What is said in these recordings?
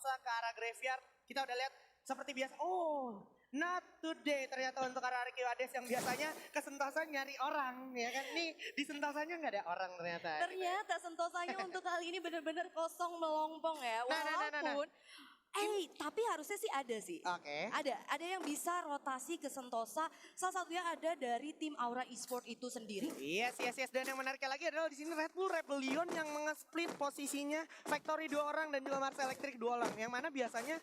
Sentosa ke arah Graveyard. Kita udah lihat seperti biasa. Oh, not today ternyata untuk arah Ricky Wades yang biasanya ke Sentosa nyari orang ya kan. Nih di Sentosanya nggak ada orang ternyata. Ternyata Sentosanya untuk kali ini benar-benar kosong melompong ya. Nah. Walaupun tapi harusnya sih ada sih. Oke. Ada yang bisa rotasi ke Sentosa. Salah satunya ada dari tim Aura Esport itu sendiri. Yes. Dan yang menariknya lagi adalah di sini Red Bull Rebellion yang menge-split posisinya. Factory 2 orang dan juga Mars Electric 2 orang. Yang mana biasanya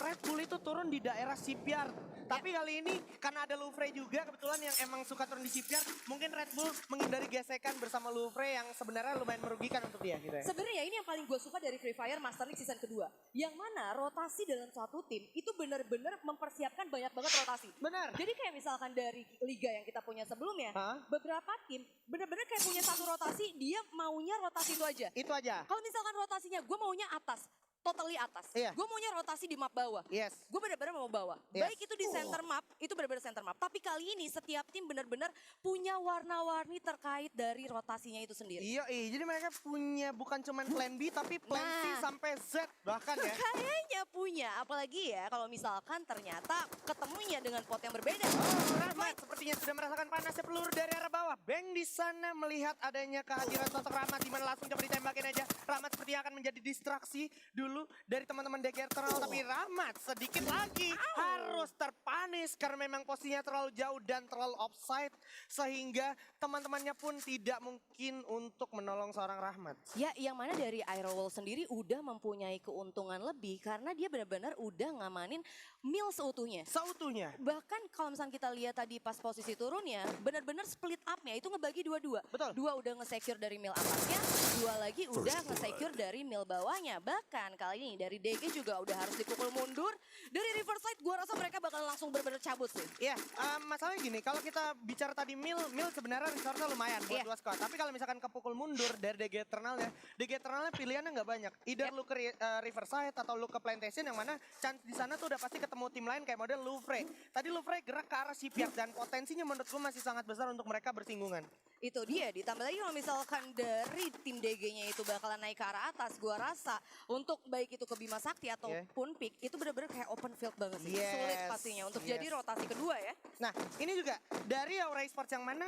Red Bull itu turun di daerah shipyard. Tapi kali ini karena ada Louvre juga kebetulan yang emang suka turun di shipyard. Mungkin Red Bull menghindari gesekan bersama Louvre yang sebenarnya lumayan merugikan untuk dia gitu ya. Sebenarnya ini yang paling gue suka dari Free Fire Master League season kedua. Yang mana rotasi dalam suatu tim itu benar-benar mempersiapkan banyak banget rotasi. Benar. Jadi kayak misalkan dari liga yang kita punya sebelumnya, beberapa tim benar-benar kayak punya satu rotasi, dia maunya rotasi itu aja. Itu aja. Kalau misalkan rotasinya gue maunya atas, totally atas. Iya. Gue maunya rotasi di map bawah. Yes. Gue benar-benar mau bawah. Yes. Baik itu di center map, itu benar-benar center map. Tapi kali ini setiap tim benar-benar punya warna-warni terkait dari rotasinya itu sendiri. Iya, jadi mereka punya bukan cuman plan B tapi plan C sampai Z bahkan ya. Kayaknya punya, apalagi ya kalau misalkan ternyata ketemunya dengan pot yang berbeda. Rahmat sepertinya sudah merasakan panasnya peluru dari arah bawah. Beng di sana melihat adanya kehadiran sosok Rahmat di mana langsung coba ditembakin aja. Rahmat sepertinya akan menjadi distraksi dulu dari teman-teman DG Eternal, tapi Rahmat sedikit lagi harus terpanis karena memang posisinya terlalu jauh dan terlalu offside sehingga teman-temannya pun tidak mungkin untuk menolong seorang Rahmat. Ya, yang mana dari Aerowall sendiri udah mempunyai keuntungan lebih karena dia benar-benar udah ngamanin mill seutuhnya. Bahkan kalau misalnya kita lihat tadi pas posisi turunnya, benar-benar split up-nya itu ngebagi dua-dua. Betul. 2 udah nge-secure dari mill atasnya, 2 lagi udah nge-secure dari mill bawahnya. Bahkan kali ini dari DG juga udah harus dipukul mundur. Dari Riverside gua rasa mereka bakal langsung benar-benar cabut sih. Iya, masalahnya gini, kalau kita bicara tadi mill sebenarnya resource-nya lumayan buat 2 squad. Tapi kalau misalkan kepukul mundur dari DG Eternalnya pilihannya nggak banyak. Either lu ke Riverside atau lu ke Plantation yang mana chance di sana tuh udah pasti ketemu tim lain kayak model Louvre. Tadi Louvre gerak ke arah shipyard dan potensinya menurut gue masih sangat besar untuk mereka bersinggungan. Itu dia, ditambah lagi kalau misalkan dari tim DG-nya itu bakalan naik ke arah atas, gua rasa untuk baik itu ke Bima Sakti ataupun Pick, itu benar-benar kayak open field banget sih. Sulit pastinya untuk jadi rotasi kedua ya. Nah, ini juga dari Aura Esports yang mana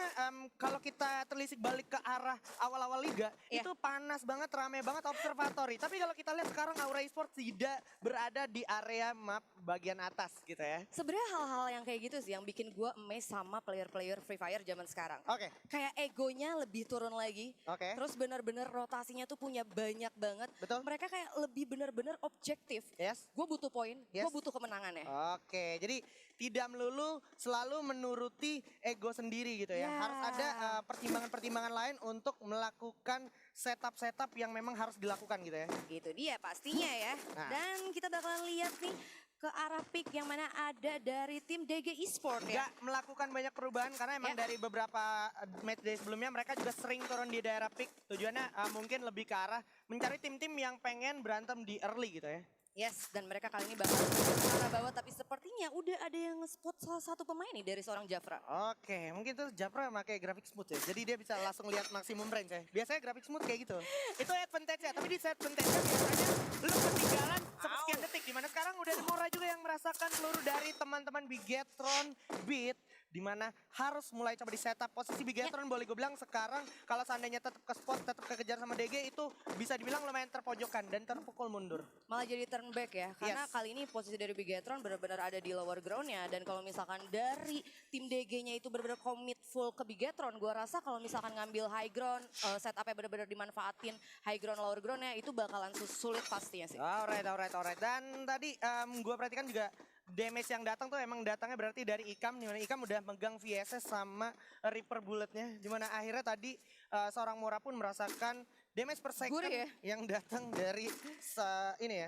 kalau kita telisik balik ke arah awal-awal liga, itu panas banget, rame banget observatory. Tapi kalau kita lihat sekarang Aura Esports tidak berada di area map bagian atas gitu ya. Sebenarnya hal-hal yang kayak gitu sih yang bikin gua amazed sama player-player Free Fire zaman sekarang. Oke. Kayak egonya lebih turun lagi. Oke. Terus benar-benar rotasinya tuh punya banyak banget. Betul. Mereka kayak lebih benar-benar objektif. Yes. Gue butuh poin, Yes. gue butuh kemenangannya. Oke, jadi tidak melulu selalu menuruti ego sendiri gitu ya. Harus ada pertimbangan-pertimbangan lain untuk melakukan setup-setup yang memang harus dilakukan gitu ya. Itu dia pastinya ya. Nah. Dan kita bakalan lihat nih ke arah pick yang mana ada dari tim DG Esport ya. Gak melakukan banyak perubahan karena emang dari beberapa match day sebelumnya mereka juga sering turun di daerah pick. Tujuannya mungkin lebih ke arah mencari tim-tim yang pengen berantem di early gitu ya. Yes, dan mereka kali ini bakal ke arah bawah, tapi sepertinya udah ada yang nge-spot salah satu pemain nih dari seorang Jafra. Oke, mungkin tuh Jafra pakai grafik smooth ya. Jadi dia bisa langsung lihat maksimum range ya. Biasanya grafik smooth kayak gitu. Itu advantage ya, tapi di set advantage biasanya lu ketinggalan sekian detik. Dimana sekarang udah ada Mora juga yang merasakan peluru dari teman-teman Bigetron Beat. Dimana harus mulai coba di setup posisi Bigetron boleh gue bilang sekarang kalau seandainya tetap ke spot, tetap kekejar sama DG itu bisa dibilang lumayan terpojokan dan terpukul mundur. Malah jadi turn back ya, karena kali ini posisi dari Bigetron benar-benar ada di lower ground-nya. Dan kalau misalkan dari tim DG-nya itu benar-benar commit full ke Bigetron, gue rasa kalau misalkan ngambil high ground, setupnya benar-benar dimanfaatin high ground, lower ground-nya itu bakalan sulit pastinya sih. Alright. Dan tadi gue perhatikan juga damage yang datang tuh emang datangnya berarti dari Ikam, dimana Ikam udah megang VSS sama Reaper Bulletnya, dimana akhirnya tadi seorang Mora pun merasakan damage per second yang datang dari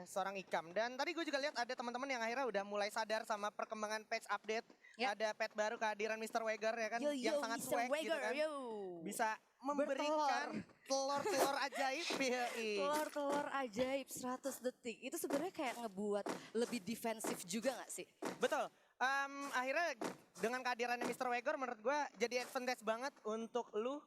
seorang Ikam. Dan tadi gue juga lihat ada teman-teman yang akhirnya udah mulai sadar sama perkembangan patch update. Ada patch baru kehadiran Mr. Wager ya kan, yang sangat swag gitu kan. Bisa memberikan telur-telur ajaib. Telur-telur ajaib 100 detik. Itu sebenarnya kayak ngebuat lebih defensif juga gak sih? Betul. Akhirnya dengan kehadirannya Mr. Wager menurut gue jadi advantage banget untuk lu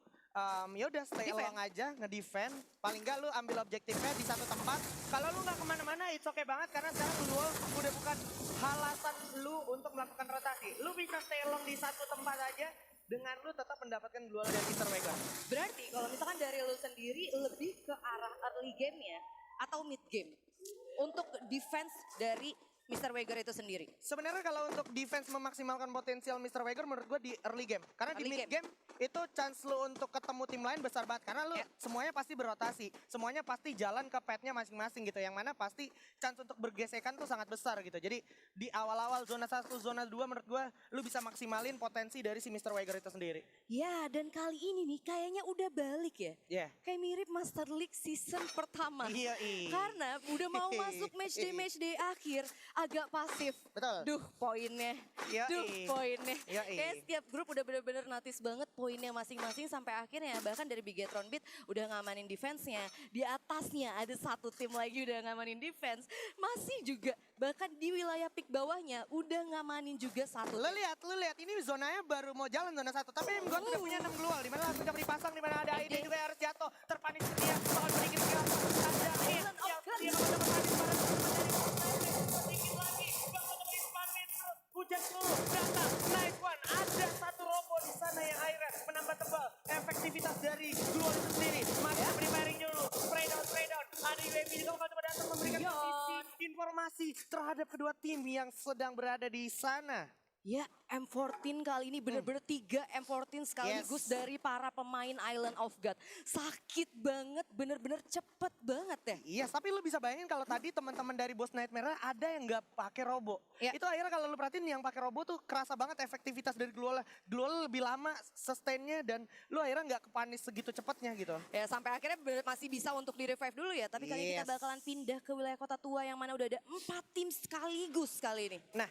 ya udah stay along aja, ngedefend. Paling nggak lu ambil objektifnya di satu tempat. Kalau lu nggak kemana-mana, it's oke banget karena sekarang lu udah bukan halasan lu untuk melakukan rotasi. Lu bisa stay long di satu tempat aja dengan lu tetap mendapatkan duel dari Mr. Vega. Berarti kalau misalkan dari lu sendiri lebih ke arah early game-nya atau mid game untuk defense dari Mr. Wager itu sendiri. Sebenarnya kalau untuk defense memaksimalkan potensial Mr. Wager menurut gue di early game. Karena di mid game itu chance lu untuk ketemu tim lain besar banget. Karena lu semuanya pasti berotasi. Semuanya pasti jalan ke petnya masing-masing gitu. Yang mana pasti chance untuk bergesekan tuh sangat besar gitu. Jadi di awal-awal zona 1, zona 2 menurut gue lu bisa maksimalin potensi dari si Mr. Wager itu sendiri. Ya, dan kali ini nih kayaknya udah balik ya. Iya. Kayak mirip Master League season pertama. Iya. Karena udah mau masuk match day akhir agak pasif. Betul. Duh poinnya. Duh poinnya. Kayak setiap grup udah bener-bener notice banget poinnya masing-masing sampai akhirnya bahkan dari Bigetron Beat udah ngamanin defense-nya. Di atasnya ada satu tim lagi udah ngamanin defense. Masih juga bahkan di wilayah pick bawahnya udah ngamanin juga satu. Lu lihat ini zonanya baru mau jalan zona 1 tapi MGOT udah punya 6 glual di mana langsung dapat dipasang di mana ada ID juga yang harus jatuh terpanis dia bakal sedikit skill ada dia bakal dapat panis para sedikit lagi bakal dapat panis hujan seluruh datang nice one ada satu robo di sana yang akhirnya menambah tebal efektivitas dari glual itu sendiri masih preparing dulu spray down ada UAV juga bakal dapat datang memberikan posisi informasi terhadap kedua tim yang sedang berada di sana. Ya, M14 kali ini bener-bener 3 M14 sekaligus dari para pemain Island of God. Sakit banget, bener-bener cepet banget ya. Iya, tapi lu bisa bayangin kalau tadi teman-teman dari Boss Nightmare ada yang nggak pakai robo. Itu akhirnya kalau lu perhatiin yang pakai robo tuh kerasa banget efektivitas dari Glual. Glual lebih lama sustainnya dan lu akhirnya nggak kepanis segitu cepatnya gitu. Ya, sampai akhirnya masih bisa untuk di revive dulu ya. Tapi kali ini kita bakalan pindah ke wilayah kota tua yang mana udah ada 4 tim sekaligus kali ini. Nah,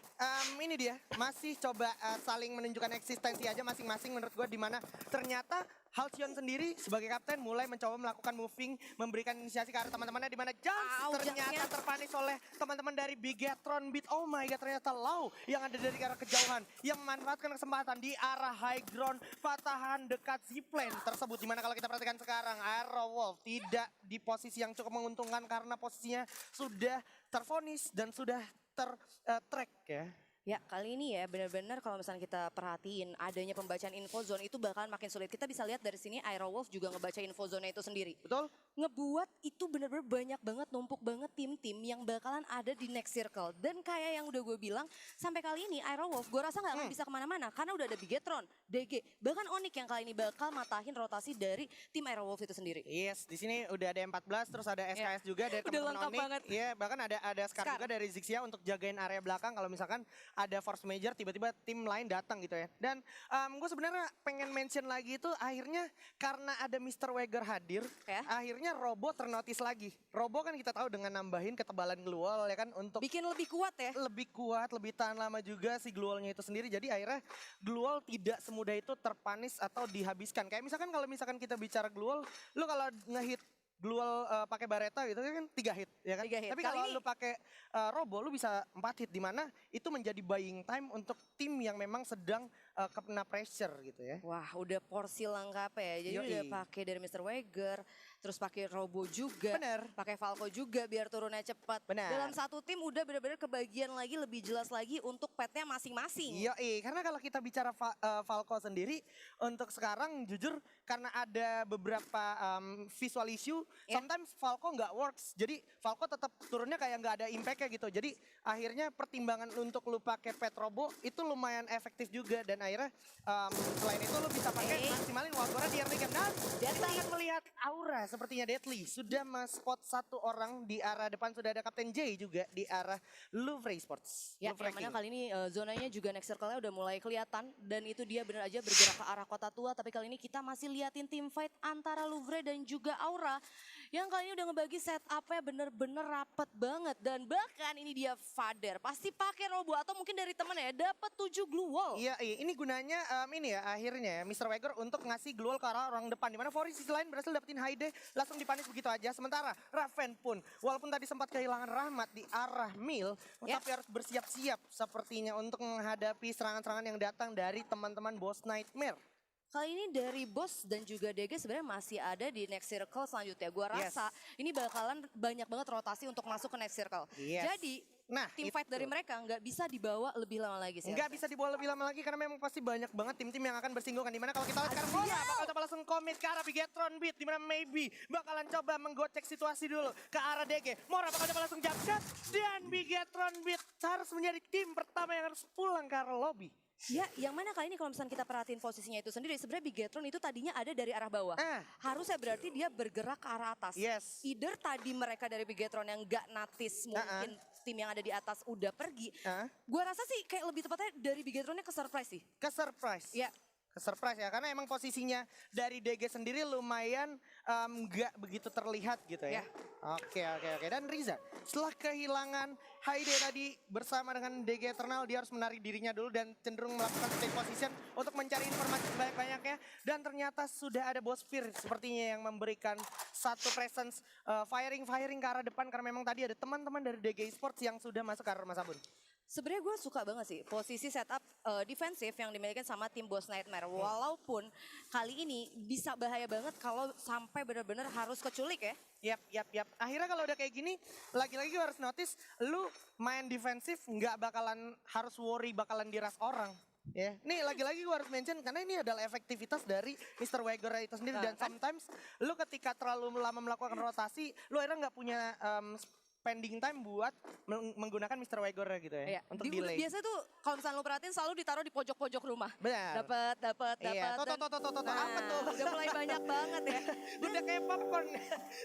ini dia masih coba saling menunjukkan eksistensi aja masing-masing menurut gue di mana ternyata Halcyon sendiri sebagai kapten mulai mencoba melakukan moving, memberikan inisiasi ke arah teman-temannya di mana Jans ternyata terpanis oleh teman-teman dari Bigetron Beat. Oh my god, ternyata Lau yang ada dari arah kejauhan yang memanfaatkan kesempatan di arah high ground patahan dekat zipline tersebut. Dimana kalau kita perhatikan sekarang Aerowolf tidak di posisi yang cukup menguntungkan karena posisinya sudah terfonis dan sudah ter-track ya. Ya kali ini ya benar-benar kalau misalnya kita perhatiin adanya pembacaan info zone itu bakalan makin sulit. Kita bisa lihat dari sini Aerowolf juga ngebaca info zone itu sendiri. Betul. Ngebuat itu benar-benar banyak banget, numpuk banget tim-tim yang bakalan ada di next circle. Dan kayak yang udah gue bilang, sampai kali ini Aerowolf gue rasa gak akan bisa kemana-mana. Karena udah ada Bigetron, DG, bahkan Onyx yang kali ini bakal matahin rotasi dari tim Aerowolf itu sendiri. Yes, di sini udah ada 14, terus ada SKS juga dari teman-teman Onyx. Iya, bahkan ada Scar juga dari Zixia untuk jagain area belakang kalau misalkan ada force major tiba-tiba tim lain datang gitu ya. Dan gue sebenarnya pengen mention lagi itu akhirnya karena ada Mr. Wager hadir, akhirnya Robo ternotis lagi. Robo kan kita tahu dengan nambahin ketebalan glual ya kan untuk bikin lebih kuat ya. Lebih kuat, lebih tahan lama juga si glualnya itu sendiri. Jadi akhirnya glual tidak semudah itu terpanis atau dihabiskan. Kayak misalkan kalau misalkan kita bicara glual, lu kalau ngehit Glual pakai Bareta gitu kan 3 hit ya kan. 3 hit. Tapi kalau lu pakai Robo lu bisa 4 hit di mana itu menjadi buying time untuk tim yang memang sedang kena pressure gitu ya. Wah, udah porsi lengkap ya. Jadi udah pakai dari Mr. Wager, terus pakai Robo juga, pakai Falco juga biar turunnya cepat. Dalam satu tim udah benar-benar kebagian lagi lebih jelas lagi untuk petnya masing-masing. Karena kalau kita bicara Falco sendiri untuk sekarang jujur karena ada beberapa visual issue, sometimes Falco nggak works. Jadi Falco tetap turunnya kayak nggak ada impact-nya gitu. Jadi akhirnya pertimbangan untuk lu pakai pet Robo itu lumayan efektif juga dan akhirnya selain itu lu bisa pakai maksimalin Wagora di early game. Dan kita akan melihat Aura sepertinya Deadly sudah spot satu orang di arah depan, sudah ada Kapten J juga di arah Louvre Esports. Ya, yang mana kali ini zonanya juga next circle-nya udah mulai kelihatan dan itu dia benar aja bergerak ke arah kota tua. Tapi kali ini kita masih liatin tim fight antara Louvre dan juga Aura yang kali ini udah ngebagi setup-nya bener-bener rapet banget. Dan bahkan ini dia Fader pasti pakai Robo atau mungkin dari temen ya dapat 7 glue wall. Iya, ini gunanya ini ya akhirnya Mr. Wager untuk ngasih glue wall ke arah orang depan. Dimana Fori sisi lain berhasil dapetin Haide langsung dipanis begitu aja. Sementara Raven pun walaupun tadi sempat kehilangan rahmat di arah Mil, tapi harus bersiap-siap sepertinya untuk menghadapi serangan-serangan yang datang dari teman-teman Boss Nightmare. Kali ini dari Boss dan juga DG sebenarnya masih ada di next circle selanjutnya. Gua Yes. rasa ini bakalan banyak banget rotasi untuk masuk ke next circle. Yes. Jadi Nah, tim fight dari mereka nggak bisa dibawa lebih lama lagi sih. nggak harusnya. bisa dibawa lebih lama lagi karena memang pasti banyak banget tim-tim yang akan bersinggungan. Dimana kalau kita lihat sekarang Aduh, Mora ya. bakal coba langsung komit ke arah Bigetron Beat. Dimana maybe bakalan coba menggocek situasi dulu ke arah DG. Mora bakal coba langsung jump shot. Dan Bigetron Beat harus menjadi tim pertama yang harus pulang ke arah lobby. Ya, yang mana kali ini kalau misalnya kita perhatiin posisinya itu sendiri, sebenarnya Bigetron itu tadinya ada dari arah bawah. Harusnya berarti dia bergerak ke arah atas. Yes. Either tadi mereka dari Bigetron yang gak natis, mungkin tim yang ada di atas udah pergi. Gua rasa sih kayak lebih tepatnya dari Bigetronnya ke surprise sih. Ke surprise. Ya. Ke surprise ya, karena emang posisinya dari DG sendiri lumayan nggak begitu terlihat gitu ya. Oke. Dan Riza, setelah kehilangan Haide tadi bersama dengan DG Eternal, dia harus menarik dirinya dulu dan cenderung melakukan stay position untuk mencari informasi sebanyak-banyaknya. Dan ternyata sudah ada Boss Fear sepertinya yang memberikan satu presence firing ke arah depan karena memang tadi ada teman-teman dari DG Esports yang sudah masuk ke arah Mas Abun. Sebenarnya gue suka banget sih posisi setup defensif yang dimiliki sama tim Boss Nightmare. Walaupun kali ini bisa bahaya banget kalau sampai benar-benar harus keculik ya. Yap. Akhirnya kalau udah kayak gini, lagi-lagi gue harus notice, lu main defensif nggak bakalan harus worry bakalan diras orang. Ya, nih lagi-lagi gue harus mention karena ini adalah efektivitas dari Mr. Wager itu sendiri dan sometimes lu ketika terlalu lama melakukan rotasi, lu akhirnya nggak punya spending time buat menggunakan Mr. Wager gitu ya, untuk delay. Biasa tuh kalau misalnya lo perhatiin selalu ditaruh di pojok-pojok rumah. Benar. Dapat. Iya, tuh, apa tuh? Udah mulai banyak banget ya. Udah kayak popcorn.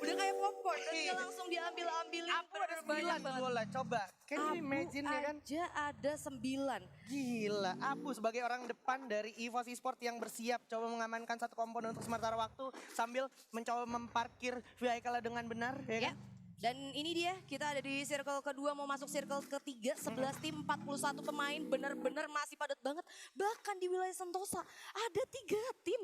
Udah kayak popcorn, dan dia langsung diambil-ambilin. Aku ada 9 bola, coba. Can you imagine ya kan? Aja ada 9. Gila, Abu sebagai orang depan dari EVOS Esports yang bersiap coba mengamankan satu komponen untuk sementara waktu sambil mencoba memparkir vehicle dengan benar, ya kan? Dan ini dia, kita ada di circle kedua mau masuk circle ketiga, 11 tim, 41 pemain, bener-bener masih padat banget. Bahkan di wilayah Sentosa ada 3 tim.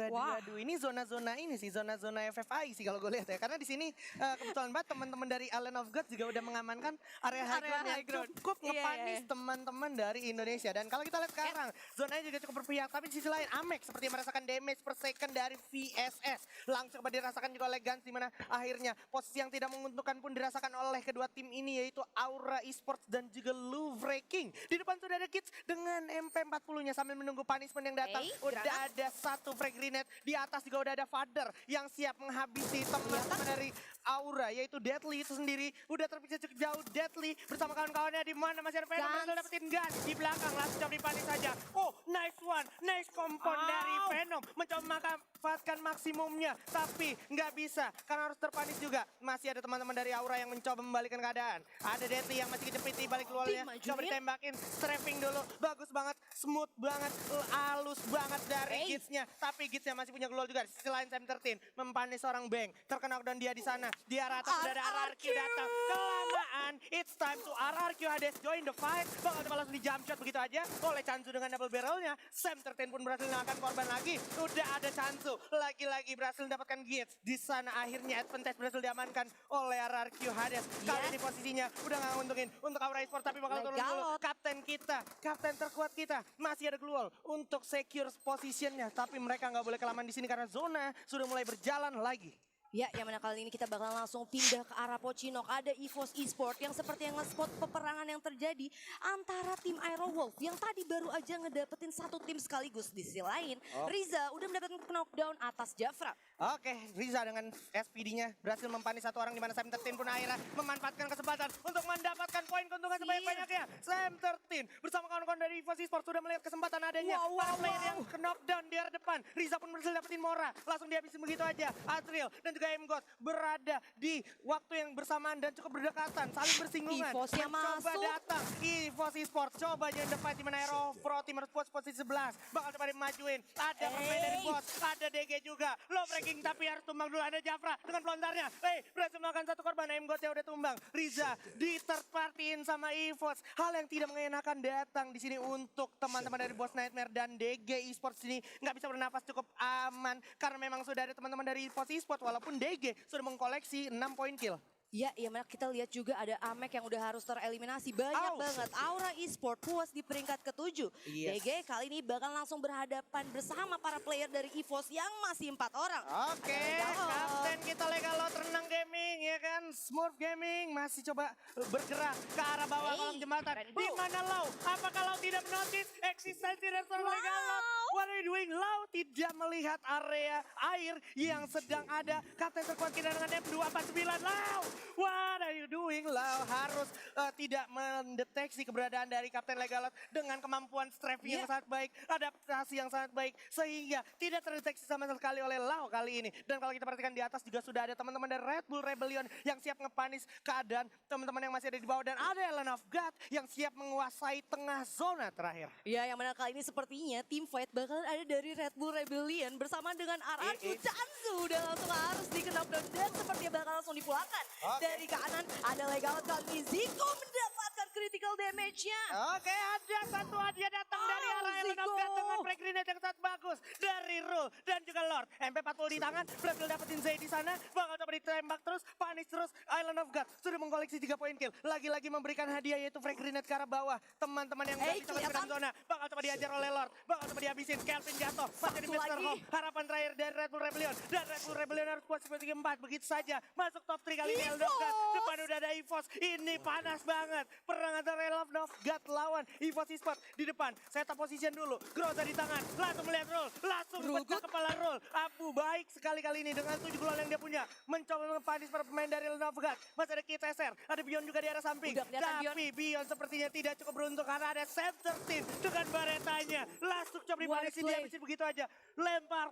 Waduh. Ini zona-zona ini sih, zona-zona FFI sih kalau gue lihat ya. Karena di sini kebetulan banget teman-teman dari Island of God juga udah mengamankan area high ground yang cukup ngepanis teman-teman dari Indonesia. Dan kalau kita lihat sekarang, zonanya juga cukup berpihak. Tapi di sisi lain, Amex seperti merasakan damage per second dari VSS. Langsung dirasakan juga oleh Guns, di mana akhirnya posisi yang tidak menguntungkan pun dirasakan oleh kedua tim ini, yaitu Aura Esports dan juga Louvre King. Di depan sudah ada Kids dengan MP40-nya sambil menunggu punishment yang datang. Udah ada satu frag grenade, di atas juga udah ada Father yang siap menghabisi teman-teman dari Aura, yaitu Deadly itu sendiri. Udah terpisah cukup jauh, Deadly bersama kawan-kawannya di mana masih ada Venom, berhasil dapetin Guns di belakang, langsung coba dipanis saja. Oh, nice one, nice kompon dari Venom, mencoba memanfaatkan maksimumnya, tapi nggak bisa karena harus terpanis juga. Masih ada teman-teman dari Aura yang mencoba membalikan keadaan. Ada Deadly yang masih kejepit di balik luarnya, coba ditembakin, strafing dulu, bagus banget, smooth banget, halus banget dari Gitsnya. Tapi Gitsnya masih punya glue juga. Di sisi lain Sam 13 mempanis seorang Bang, terkena knockdown dia di sana. Di arah atas sudah ada RRQ datang. Kelamaan, it's time to RRQ Hades join the fight. Bakal coba langsung di jump shot begitu aja oleh Chansu dengan double barrelnya. Sam 13 pun berhasil mengalahkan korban lagi. Udah ada Chansu, lagi-lagi berhasil mendapatkan Gits. Di sana akhirnya advantage berhasil diamankan oleh RRQ Hades. Kali ini posisinya udah gak nguntungin untuk Aura Esports, tapi bakal turun dulu. Kapten kita, kapten terkuat kita masih ada Gluol untuk secure positionnya. Tapi mereka gak boleh kelamaan di sini karena zona sudah mulai berjalan lagi. Ya, yang mana kali ini kita bakal langsung pindah ke arah Pocinok. Ada EVOS Esports yang seperti yang nge-spot peperangan yang terjadi antara tim Aerowolf yang tadi baru aja ngedapetin satu tim sekaligus. Di sisi lain, Riza udah mendapatkan knockdown atas Jafra. Oke, Riza dengan SPD-nya berhasil mempanis satu orang, di mana Sam 13 pun akhirnya memanfaatkan kesempatan untuk mendapatkan poin keuntungan sebanyak-banyaknya. Sam 13 bersama kawan-kawan dari EVOS Esports sudah melihat kesempatan adanya. Para player yang knockdown di arah depan. Riza pun berhasil dapetin Mora, langsung dihabisin begitu aja. Azriel dan juga M-God berada di waktu yang bersamaan dan cukup berdekatan, saling bersinggungan. EVOS yang coba masuk. datang, EVOS Esports coba join the fight, di mana Aero Pro Team Sports posisi 11. Bakal coba dimajuin. Ada pemain dari bot, ada DG juga. Low breaking tapi harus tumbang dulu. Ada Jafra dengan pelontarnya. Berhasil melakukan satu korban. M-God ya udah tumbang. Riza di third partyin sama EVOS. Hal yang tidak mengenakan datang di sini untuk teman-teman dari Boss Nightmare dan DG Esports ini nggak bisa bernafas cukup aman karena memang sudah ada teman-teman dari EVOS Esports, walaupun DG sudah mengkoleksi 6 poin kill. Ya, mana kita lihat juga ada Amek yang udah harus tereliminasi. Banyak banget. Aura Esport puas di peringkat ke-7. Yes. DG kali ini bakal langsung berhadapan bersama para player dari EVOS yang masih 4 orang. Oke, Legalot. kapten kita Legalot Renang Gaming ya kan, Smurf Gaming masih coba bergerak ke arah bawah kolom jembatan. Di mana Lau? Apakah Lau tidak menotis eksistensi dari seorang Legalot? What are you doing? Lau tidak melihat area air yang sedang ada. Kapten terkuat kita dengan M249 Lau. What are you doing? Lau harus tidak mendeteksi keberadaan dari Kapten Legalot dengan kemampuan strafing yang sangat baik, adaptasi yang sangat baik, sehingga tidak terdeteksi sama sekali oleh Lau kali ini. Dan kalau kita perhatikan di atas juga sudah ada teman-teman dari Red Bull Rebellion yang siap ngepanis keadaan teman-teman yang masih ada di bawah. Dan ada Ellen of God yang siap menguasai tengah zona terakhir. Ya, yang mana kali ini sepertinya tim fight bakalan ada dari Red Bull Rebellion bersama dengan Aransu Chansu. Udah langsung harus dikenap dan sepertinya bakal langsung dipulangkan. Dari kanan ada Legalot kali ini. Zico mendapatkan critical damage-nya. Oke, ada satu hadiah datang dari arah Ellen of God dengan frag grenade yang sangat bagus dari Rule dan juga Lord. MP40 di tangan, berhasil dapetin Zay di sana, bakal coba ditembak terus, panis terus. Island of God sudah mengkoleksi 3 poin kill. Lagi-lagi memberikan hadiah yaitu frag grenade ke arah bawah. Teman-teman yang gak bisa masuk ke dalam zona, bakal coba diajar oleh Lord, bakal coba dihabisin. Kelvin jatuh, masih di Mr. Home. Harapan terakhir dari Red Bull Rebellion. Dan Red Bull Rebellion harus kuat seperti 4, begitu saja. Masuk top 3 kali ini Island of God. Depan udah ada EVOS, ini panas banget. Perang antara Island of God lawan EVOS Esport di depan. Setup position dulu, Groza di tangan, langsung melihat Rule, langsung pecah kepala Rule. Abu baik sekali kali ini dengan 7 gol yang dia punya. Mencoba mengepanis para pemain dari Island of God. Masih ada Kit SR, ada Bion juga di arah samping. Tapi Bion sepertinya tidak cukup beruntung karena ada Sam 13 dengan baretanya. Langsung coba dipanisi, dihabisin begitu aja. Lempar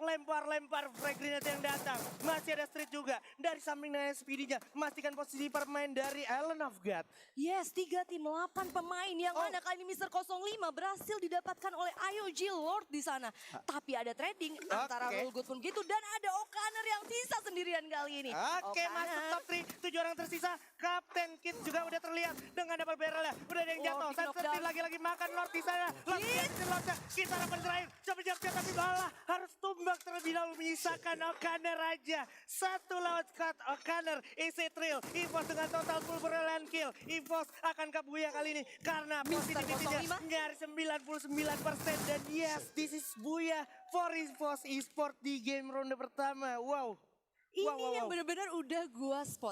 frag grenade yang datang. Masih ada Street juga dari samping dengan SPD-nya. Memastikan posisi pemain dari Island of God. Yes, 3 tim 8 pemain yang mana kali ini Mr. 05 berhasil didapatkan oleh IOG Lord di sana. Tapi ada trading antara Rule Good pun begitu dan ada Okaner yang sisa sendirian kali ini. Oke, masuk top 3, 7 orang tersisa. Kapten Kit juga udah terlihat dengan double barrel-nya. Udah ada yang jatuh, Sunset lagi-lagi makan Lord di sana. Lord, kita harapan terakhir. Coba jawab tapi malah harus tumbang terlebih dahulu menyisakan Okaner aja. 1 lawan Scott Okaner, Easy Thrill. EVOS dengan total full brilliant kill. EVOS akan Buya kali ini karena positivity-nya nyaris 99%. Dan yes, this is Buya for EVOS Esport di game ronde pertama. Wow. Ini yang benar-benar udah gua spot.